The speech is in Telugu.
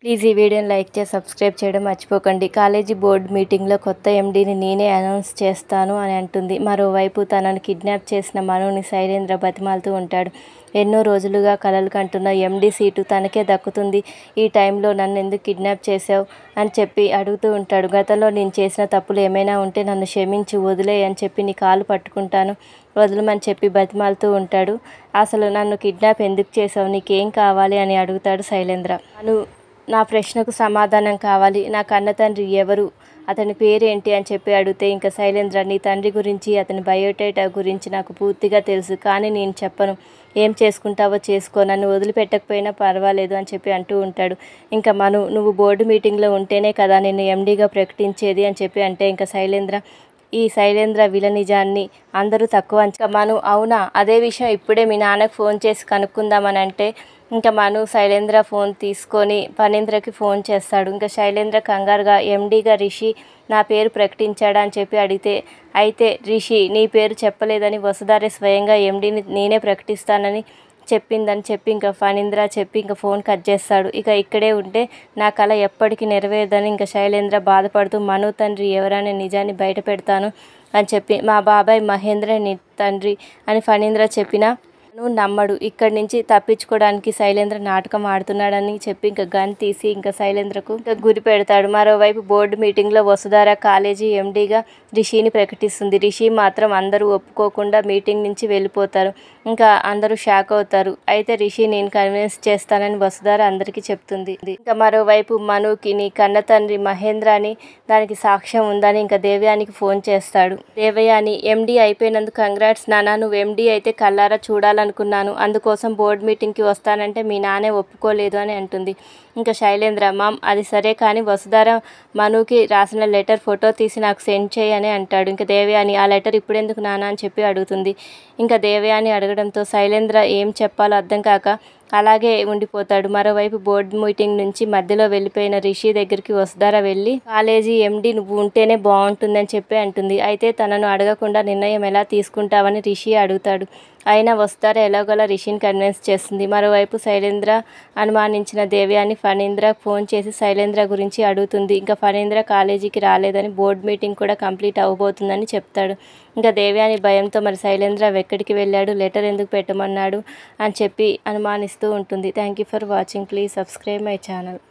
ప్లీజ్ ఈ వీడియోని లైక్ చేసి సబ్స్క్రైబ్ చేయడం మర్చిపోకండి. కాలేజీ బోర్డు మీటింగ్లో కొత్త ఎండీని నేనే అనౌన్స్ చేస్తాను అని అంటుంది. మరోవైపు తనను కిడ్నాప్ చేసిన మనుని శైలేంద్ర బతిమాలుతూ ఉంటాడు. ఎన్నో రోజులుగా కలలు కంటున్న ఎండీ సీటు తనకే దక్కుతుంది. ఈ టైంలో నన్ను ఎందుకు కిడ్నాప్ చేశావు అని చెప్పి అడుగుతూ ఉంటాడు. గతంలో నేను చేసిన తప్పులు ఏమైనా ఉంటే నన్ను క్షమించి వదిలేయ్ అని చెప్పి నీ కాలు పట్టుకుంటాను, వదలమని చెప్పి బతిమాలుతూ ఉంటాడు. అసలు నన్ను కిడ్నాప్ ఎందుకు చేశావు, నీకేం కావాలి అని అడుగుతాడు శైలేంద్ర. నా ప్రశ్నకు సమాధానం కావాలి. నా కన్న తండ్రి ఎవరు, అతని పేరేంటి అని చెప్పి అడిగితే ఇంకా శైలేంద్ర నీ తండ్రి గురించి అతని బయోడేటా గురించి నాకు పూర్తిగా తెలుసు, కానీ నేను చెప్పను. ఏం చేసుకుంటావో చేసుకో, నన్ను వదిలిపెట్టకపోయినా పర్వాలేదు అని చెప్పి అంటూ ఉంటాడు. ఇంకా నువ్వు బోర్డు మీటింగ్లో ఉంటేనే కదా నిన్ను ఎండీగా ప్రకటించేది అని చెప్పి అంటే ఇంకా ఈ శైలేంద్ర విలనిజాన్ని అందరూ తక్కువ అంచనా. అవునా, అదే విషయం ఇప్పుడే మీ నాన్నకు ఫోన్ చేసి కనుక్కుందామని అంటే ఇంకా శైలేంద్ర ఫోన్ తీసుకొని ఫణీంద్రకి ఫోన్ చేస్తాడు. ఇంకా శైలేంద్ర కంగారుగా ఎండీగా రిషి నా పేరు ప్రకటించాడా అని చెప్పి అడిగితే, అయితే రిషి నీ పేరు చెప్పలేదని వసుధారే స్వయంగా ఎండీని నేనే ప్రకటిస్తానని చెప్పిందని చెప్పి ఇంకా ఫణీంద్ర చెప్పి ఇంకా ఫోన్ కట్ చేస్తాడు. ఇక్కడే ఉంటే నా కల ఎప్పటికీ నెరవేరదని ఇంకా శైలేంద్ర బాధపడుతూ తండ్రి ఎవరనే నిజాన్ని బయట పెడతాను అని చెప్పి మా బాబాయ్ మహేంద్ర నీ తండ్రి అని ఫణీంద్ర చెప్పినా నమ్మడు. ఇక్కడి నుంచి తప్పించుకోవడానికి శైలేంద్ర నాటకం ఆడుతున్నాడని చెప్పి ఇంకా గన్ తీసి ఇంకా శైలేంద్రకు గురి పెడతాడు. మరోవైపు బోర్డు మీటింగ్లో వసుధార కాలేజీ ఎండీగా రిషిని ప్రకటిస్తుంది. రిషి మాత్రం అందరూ ఒప్పుకోకుండా మీటింగ్ నుంచి వెళ్ళిపోతారు. ఇంకా అందరూ షాక్ అవుతారు. అయితే రిషి నేను కన్విన్స్ చేస్తానని వసుధార అందరికీ చెప్తుంది. ఇంకా మరోవైపు మనుకి నీ కన్న తండ్రి మహేంద్ర అని దానికి సాక్ష్యం ఉందని ఇంకా దేవయానికి ఫోన్ చేస్తాడు. దేవయాని ఎండీ అయిపోయినందుకు కంగ్రాట్స్ నాన్న, నువ్వు ఎండీ అయితే కళ్ళారా చూడాలనుకున్నాను, అందుకోసం బోర్డు మీటింగ్కి వస్తానంటే మీ నాన్నే ఒప్పుకోలేదు అని అంటుంది. ఇంకా శైలేంద్ర మామ్ అది సరే కానీ వసుధార మనుకి రాసిన లెటర్ ఫోటో తీసి నాకు సెండ్ చేయి అని అంటాడు. ఇంకా దేవయాని ఆ లెటర్ ఇప్పుడెందుకు నాన్న అని చెప్పి అడుగుతుంది. ఇంకా దేవయాని అడగడంతో శైలేంద్ర ఏం చెప్పాలో అర్థం కాక అలాగే ఉండిపోతాడు. మరోవైపు బోర్డు మీటింగ్ నుంచి మధ్యలో వెళ్ళిపోయిన రిషి దగ్గరికి వసుధార వెళ్ళి కాలేజీ ఎండీ నువ్వు ఉంటేనే బాగుంటుందని చెప్పి అంటుంది. అయితే తనను అడగకుండా నిర్ణయం ఎలా తీసుకుంటావని రిషి అడుగుతాడు. అయినా వసుధార ఎలాగోలా రిషిని కన్విన్స్ చేస్తుంది. మరోవైపు శైలేంద్ర అనుమానించిన దేవయాని ఫణీంద్ర ఫోన్ చేసి శైలేంద్ర గురించి అడుగుతుంది. ఇంకా ఫణీంద్ర కాలేజీకి రాలేదని బోర్డు మీటింగ్ కూడా కంప్లీట్ అవ్వబోతుందని చెప్తాడు. ఇంకా దేవయాని భయంతో మరి శైలేంద్ర ఎక్కడికి వెళ్ళాడు, లెటర్ ఎందుకు పెట్టమన్నాడు అని చెప్పి అనుమానిస్తూ ఉంటుంది. Thank you for watching. Please subscribe my channel.